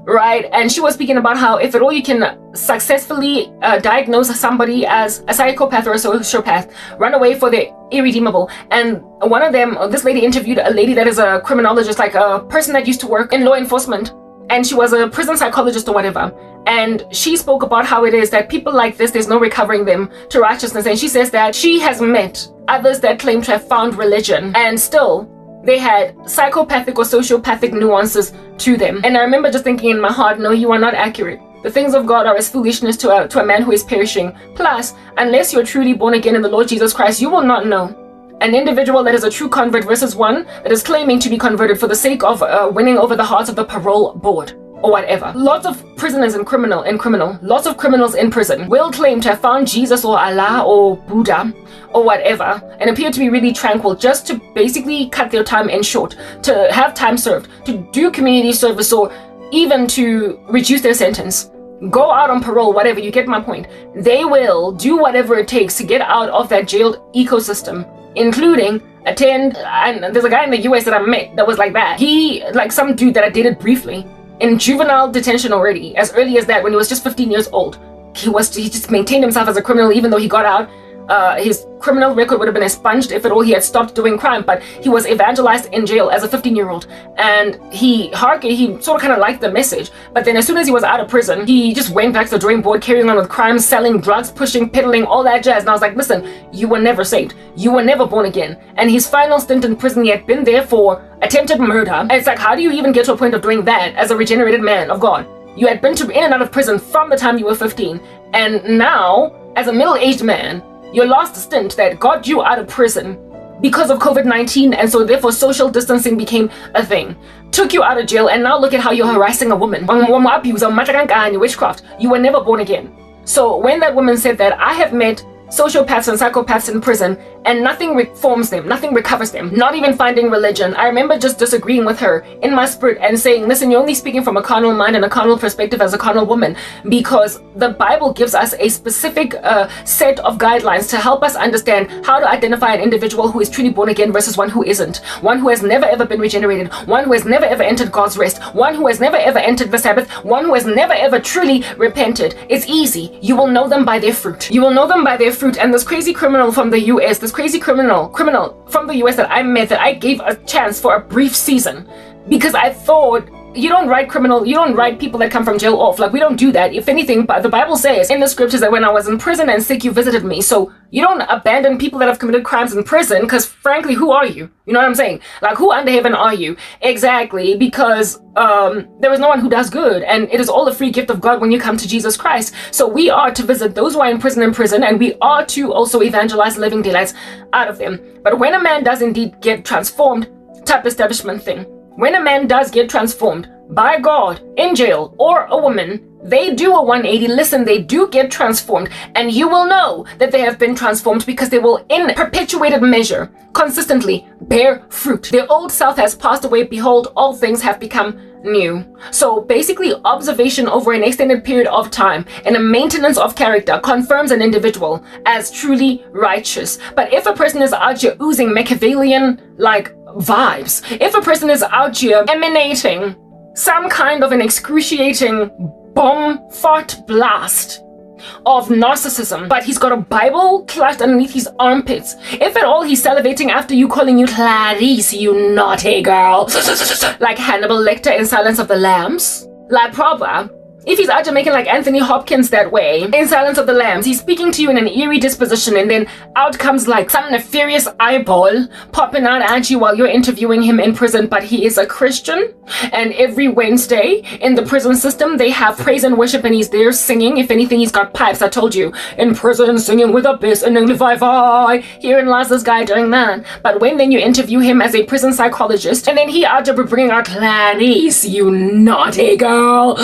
right? And she was speaking about how if at all you can successfully diagnose somebody as a psychopath or a sociopath, run away for the irredeemable. And one of them, this lady interviewed a lady that is a criminologist, like a person that used to work in law enforcement, and she was a prison psychologist or whatever. And she spoke about how it is that people like this, there's no recovering them to righteousness. And she says that she has met others that claim to have found religion, and still they had psychopathic or sociopathic nuances to them. And I remember just thinking in my heart, no, you are not accurate. The things of God are as foolishness to a man who is perishing. Plus, unless you're truly born again in the Lord Jesus Christ, you will not know. An individual that is a true convert versus one that is claiming to be converted for the sake of winning over the hearts of the parole board or whatever. Lots of prisoners and lots of criminals in prison will claim to have found Jesus or Allah or Buddha or whatever and appear to be really tranquil, just to basically cut their time in short, to have time served, to do community service, or even to reduce their sentence, go out on parole, whatever. You get my point. They will do whatever it takes to get out of that jailed ecosystem, including attend, and there's a guy in the US that I met that was like that. He, like some dude that I dated briefly, in juvenile detention already, as early as that, when he was just 15 years old. He just maintained himself as a criminal, even though he got out. His criminal record would have been expunged if at all he had stopped doing crime, but he was evangelized in jail as a 15-year-old, and he sort of kind of liked the message. But then as soon as he was out of prison, he just went back to the drawing board, carrying on with crimes, selling drugs, pushing, peddling, all that jazz. And I was like, listen, you were never saved, you were never born again. And his final stint in prison, he had been there for attempted murder. And it's like, how do you even get to a point of doing that as a regenerated man of God? You had been in and out of prison from the time you were 15, and now as a middle-aged man, your last stint that got you out of prison because of COVID-19, and so therefore social distancing became a thing, took you out of jail, and now look at how you're harassing a woman. Witchcraft. You were never born again. So when that woman said that, I have met sociopaths and psychopaths in prison, and nothing reforms them, nothing recovers them, not even finding religion. I remember just disagreeing with her in my spirit and saying, listen, you're only speaking from a carnal mind and a carnal perspective as a carnal woman, because the Bible gives us a specific set of guidelines to help us understand how to identify an individual who is truly born again versus one who isn't, one who has never ever been regenerated, one who has never ever entered God's rest, one who has never ever entered the Sabbath, one who has never ever truly repented. It's easy. You will know them by their fruit. You will know them by their fruit. And this crazy criminal from the US, this crazy criminal from the US that I met, that I gave a chance for a brief season, because I thought, you don't write people that come from jail off. Like, we don't do that. If anything, but the Bible says in the scriptures that when I was in prison and sick, you visited me. So you don't abandon people that have committed crimes in prison, because frankly, who are you? You know what I'm saying? Like, who under heaven are you? Exactly, because there is no one who does good, and it is all a free gift of God when you come to Jesus Christ. So we are to visit those who are in prison, and we are to also evangelize living daylights out of them. But when a man does indeed get transformed, type establishment thing, when a man does get transformed by God in jail, or a woman they do a 180. Listen, they do get transformed, and you will know that they have been transformed because they will, in perpetuated measure, consistently bear fruit. Their old self has passed away. Behold, all things have become new. So basically, observation over an extended period of time and a maintenance of character confirms an individual as truly righteous. But if a person is out here oozing Machiavellian like vibes, if a person is out here emanating some kind of an excruciating bomb fart blast of narcissism, but he's got a Bible clutched underneath his armpits, if at all he's salivating after you, calling you Clarice, you naughty girl, like Hannibal Lecter in Silence of the Lambs, like Proverb, if he's out making like Anthony Hopkins that way in Silence of the Lambs, he's speaking to you in an eerie disposition, and then out comes like some nefarious eyeball popping out at you while you're interviewing him in prison. But he is a Christian, and every Wednesday in the prison system they have praise and worship, and he's there singing. If anything, he's got pipes. I told you, in prison singing with a bass and a herein lies this guy doing that. But when then you interview him as a prison psychologist, and then he out there bringing out Clarice, you naughty girl.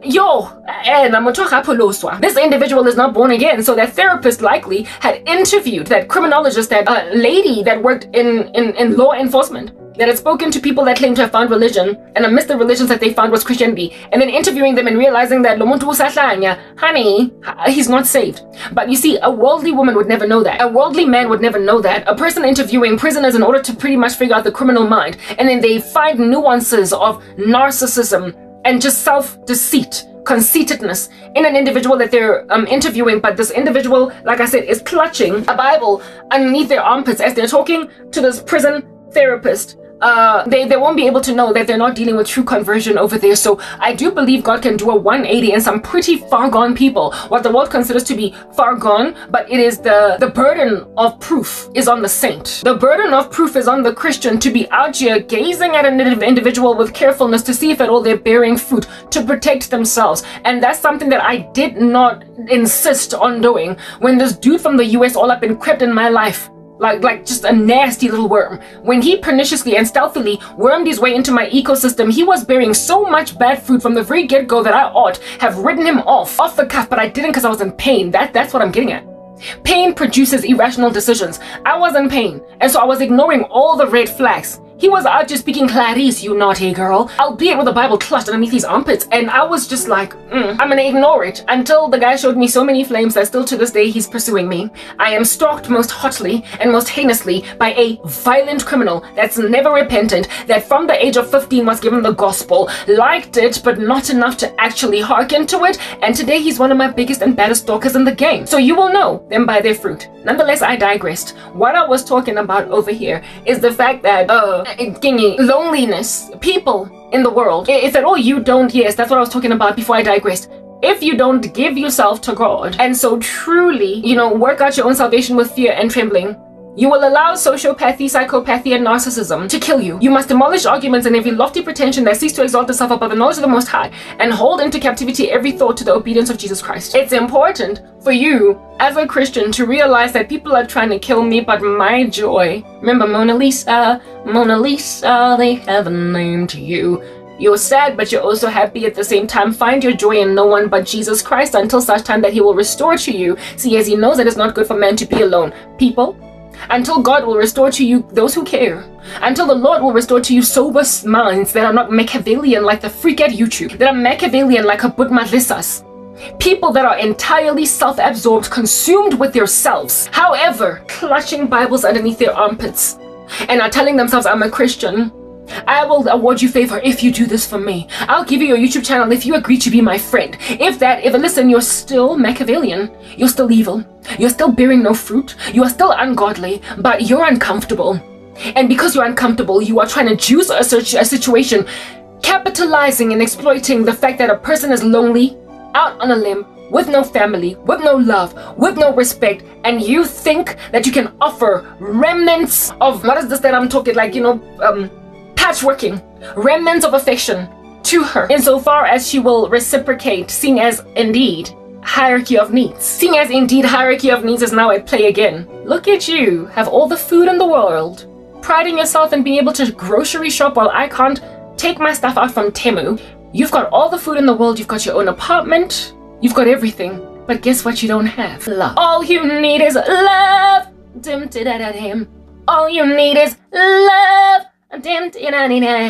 Yo, and I'm this individual is not born again. So that therapist likely had interviewed that criminologist, that lady that worked in law enforcement, that had spoken to people that claimed to have found religion, and amidst the religions that they found was Christianity, and then interviewing them and realizing that honey, he's not saved. But you see, a worldly woman would never know that. A worldly man would never know that. A person interviewing prisoners in order to pretty much figure out the criminal mind, and then they find nuances of narcissism and just self-deceit, conceitedness in an individual that they're interviewing. But this individual, like I said, is clutching a Bible underneath their armpits as they're talking to this prison therapist. They won't be able to know that they're not dealing with true conversion over there. So I do believe God can do a 180 in some pretty far gone people, what the world considers to be far gone, but it is the burden of proof is on the saint. The burden of proof is on the Christian to be out here gazing at an individual with carefulness to see if at all they're bearing fruit, to protect themselves. And that's something that I did not insist on doing when this dude from the US all up and crept in my life. Like just a nasty little worm. When he perniciously and stealthily wormed his way into my ecosystem, he was bearing so much bad fruit from the very get-go that I ought have written him off the cuff, but I didn't because I was in pain. That's what I'm getting at. Pain produces irrational decisions. I was in pain, and so I was ignoring all the red flags. He was out just speaking Clarice, you naughty girl, albeit with the Bible clutched underneath his armpits, and I was just like, I'm gonna ignore it, until the guy showed me so many flames that still to this day he's pursuing me. I am stalked most hotly and most heinously by a violent criminal that's never repentant, that from the age of 15 was given the gospel, liked it, but not enough to actually hearken to it, and today he's one of my biggest and baddest stalkers in the game. So you will know them by their fruit. Nonetheless, I digressed. What I was talking about over here is the fact that, loneliness, people in the world, if at all you don't, yes, that's what I was talking about before I digressed. If you don't give yourself to God and so truly, work out your own salvation with fear and trembling, you will allow sociopathy, psychopathy, and narcissism to kill you. You must demolish arguments and every lofty pretension that seeks to exalt itself above the knowledge of the Most High, and hold into captivity every thought to the obedience of Jesus Christ. It's important for you, as a Christian, to realize that people are trying to kill me, but my joy. Remember Mona Lisa, they have a name to you. You're sad, but you're also happy at the same time. Find your joy in no one but Jesus Christ until such time that he will restore to you. See, as he knows that it's not good for man to be alone. People, until God will restore to you those who care, until the Lord will restore to you sober minds that are not Machiavellian like the freak at YouTube, that are Machiavellian like Habut Madlissas, people that are entirely self-absorbed, consumed with themselves, however, clutching Bibles underneath their armpits, and are telling themselves, I'm a Christian. I will award you favor if you do this for me. I'll give you your YouTube channel if you agree to be my friend. If listen, you're still Machiavellian. You're still evil. You're still bearing no fruit. You are still ungodly, but you're uncomfortable. And because you're uncomfortable, you are trying to juice a situation, capitalizing and exploiting the fact that a person is lonely, out on a limb, with no family, with no love, with no respect, and you think that you can offer remnants of, what is this that I'm talking, patchworking, remnants of affection to her, insofar as she will reciprocate, seeing as indeed hierarchy of needs is now at play again. Look at you, have all the food in the world, priding yourself in being able to grocery shop while I can't take my stuff out from Temu, You've got all the food in the world. You've got your own apartment. You've got everything. But guess what you don't have? Love. All you need is love. All you need is love.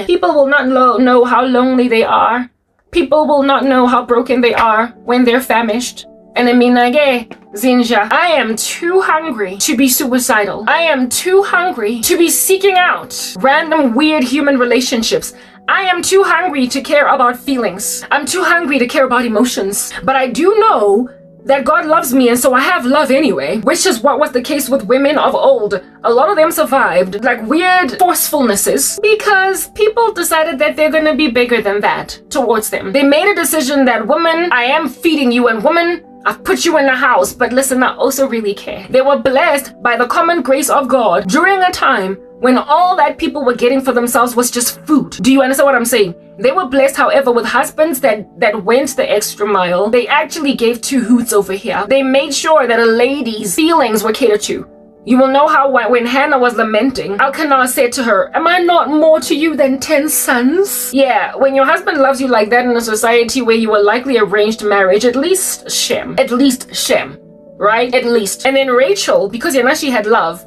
People will not know how lonely they are. People will not know how broken they are when they're famished. And I mean, Zinja, I am too hungry to be suicidal. I am too hungry to be seeking out random weird human relationships. I am too hungry to care about feelings. I'm too hungry to care about emotions. But I do know that God loves me, and so I have love anyway, which is what was the case with women of old. A lot of them survived like weird forcefulnesses because people decided that they're going to be bigger than that towards them. They made a decision that, woman, I am feeding you, and woman, I've put you in the house, but listen, I also really care. They were blessed by the common grace of God during a time when all that people were getting for themselves was just food. Do you understand what I'm saying? They were blessed, however, with husbands that went the extra mile. They actually gave two hoots over here. They made sure that a lady's feelings were catered to. You will know how when Hannah was lamenting, Elkanah said to her, am I not more to you than 10 sons? Yeah, when your husband loves you like that in a society where you were likely arranged marriage, at least Shem, right? At least. And then Rachel, because she had love,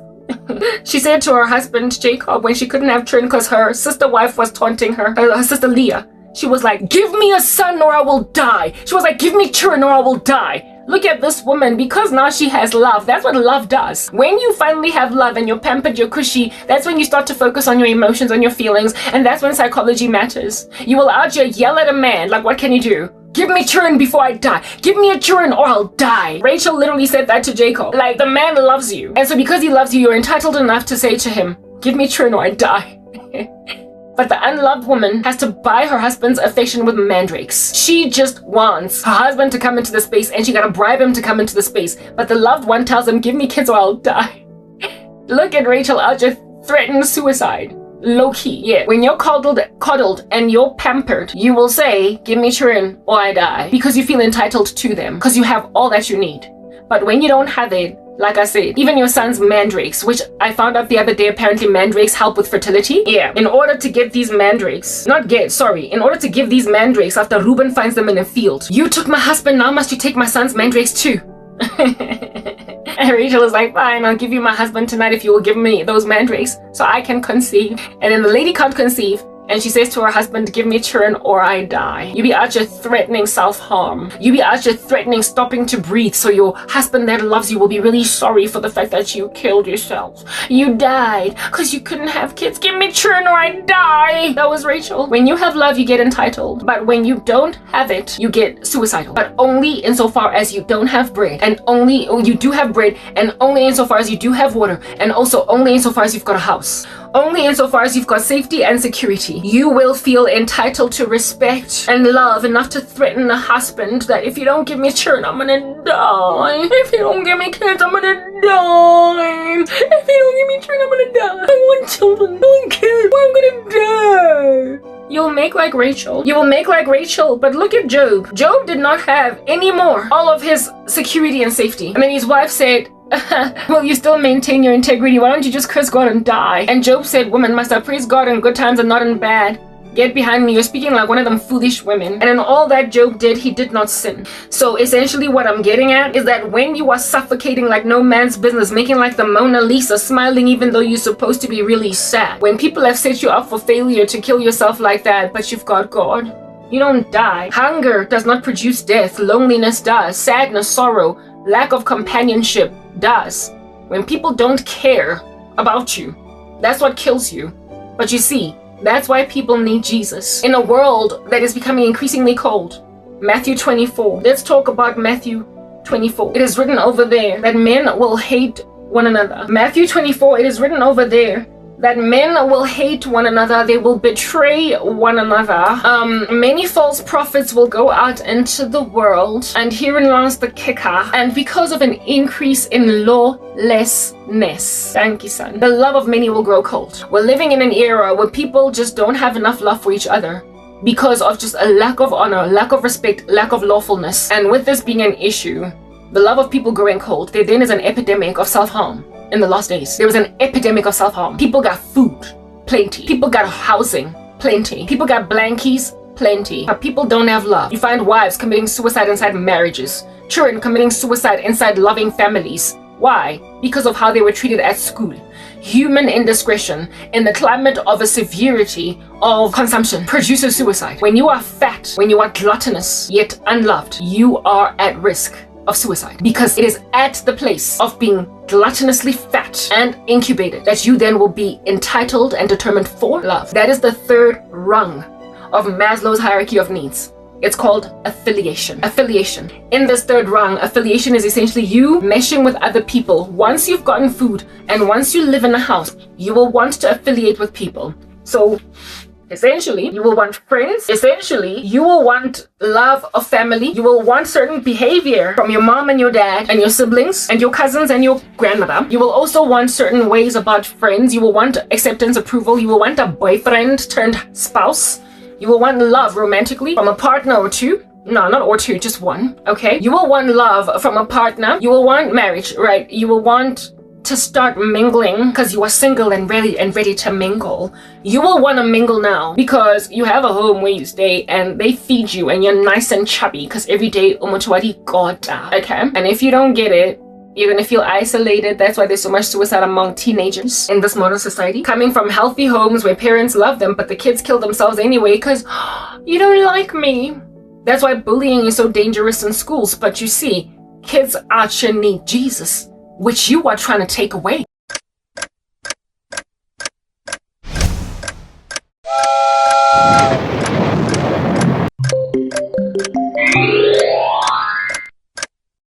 she said to her husband Jacob when she couldn't have children because her sister wife was taunting her sister Leah. She was like, give me a son or I will die. She was like, give me children or I will die. Look at this woman, because now she has love. That's what love does. When you finally have love and you're pampered, you're cushy, that's when you start to focus on your emotions, on your feelings, and that's when psychology matters. You will out here yell at a man, like, what can you do? Give me children before I die. Give me a children or I'll die. Rachel literally said that to Jacob. Like, the man loves you. And so because he loves you, you're entitled enough to say to him, give me children or I die. But the unloved woman has to buy her husband's affection with mandrakes. She just wants her husband to come into the space, and she gotta bribe him to come into the space. But the loved one tells him, give me kids or I'll die. Look at Rachel out just threaten suicide. Low-key, yeah. When you're coddled and you're pampered, you will say, give me children or I die. Because you feel entitled to them. Because you have all that you need. But when you don't have it, like I said, even your son's mandrakes, which I found out the other day, apparently mandrakes help with fertility. Yeah, in order to get these mandrakes, in order to give these mandrakes after Reuben finds them in a field. You took my husband, now must you take my son's mandrakes too. And Rachel is like, fine, I'll give you my husband tonight if you will give me those mandrakes so I can conceive. And then the lady can't conceive. And she says to her husband, give me children or I die. You be out here threatening self-harm. You be out here threatening stopping to breathe so your husband that loves you will be really sorry for the fact that you killed yourself. You died because you couldn't have kids. Give me children or I die. That was Rachel. When you have love, you get entitled. But when you don't have it, you get suicidal. But only insofar as you don't have bread. And only, you do have bread. And only insofar as you do have water. And also only insofar as you've got a house. Only insofar as you've got safety and security. You will feel entitled to respect and love enough to threaten a husband that if you don't give me children, I'm gonna die. If you don't give me kids, I'm gonna die. If you don't give me children, I'm gonna die. I want children, don't kids, I'm gonna die. You'll make like Rachel. You will make like Rachel, but look at Job. Job did not have any more all of his security and safety. And then his wife said, will you still maintain your integrity? Why don't you just curse God and die? And Job said, woman, must I praise God in good times and not in bad? Get behind me. You're speaking like one of them foolish women. And in all that Job did, he did not sin. So essentially what I'm getting at is that when you are suffocating like no man's business, making like the Mona Lisa, smiling even though you're supposed to be really sad, when people have set you up for failure to kill yourself like that, but you've got God, you don't die. Hunger does not produce death. Loneliness does. Sadness, sorrow, lack of companionship does. When people don't care about you, that's what kills you. But you see, that's why people need Jesus in a world that is becoming increasingly cold. Matthew 24. Let's talk about Matthew 24. It is written over there that men will hate one another. Matthew 24, it is written over there that men will hate one another. They will betray one another. Many false prophets will go out into the world. And herein lies the kicker. And because of an increase in lawlessness, thank you, son, the love of many will grow cold. We're living in an era where people just don't have enough love for each other because of just a lack of honor, lack of respect, lack of lawfulness. And with this being an issue, the love of people growing cold, there then is an epidemic of self-harm. In the last days, there was an epidemic of self-harm. People got food, plenty. People got housing, plenty. People got blankies, plenty. But people don't have love. You find wives committing suicide inside marriages, children committing suicide inside loving families. Why? Because of how they were treated at school. Human indiscretion in the climate of a severity of consumption produces suicide. When you are fat, when you are gluttonous yet unloved, you are at risk of suicide, because it is at the place of being gluttonously fat and incubated that you then will be entitled and determined for love. That is the third rung of Maslow's hierarchy of needs. It's called affiliation. Affiliation. In this third rung, affiliation is essentially you meshing with other people. Once you've gotten food and once you live in a house, you will want to affiliate with people. So essentially, you will want friends. Essentially, you will want love of family. You will want certain behavior from your mom and your dad and your siblings and your cousins and your grandmother. You will also want certain ways about friends. You will want acceptance, approval. You will want a boyfriend turned spouse. You will want love romantically from a partner or two. No, not or two, just one. Okay? You will want love from a partner. You will want marriage, right? You will want to start mingling because you are single and ready to mingle. You will want to mingle now because you have a home where you stay and they feed you and you're nice and chubby because every day umutuwari gota. Okay? And if you don't get it, you're gonna feel isolated. That's why there's so much suicide among teenagers in this modern society. Coming from healthy homes where parents love them, but the kids kill themselves anyway because you don't like me. That's why bullying is so dangerous in schools. But you see, kids out here need Jesus, which you are trying to take away.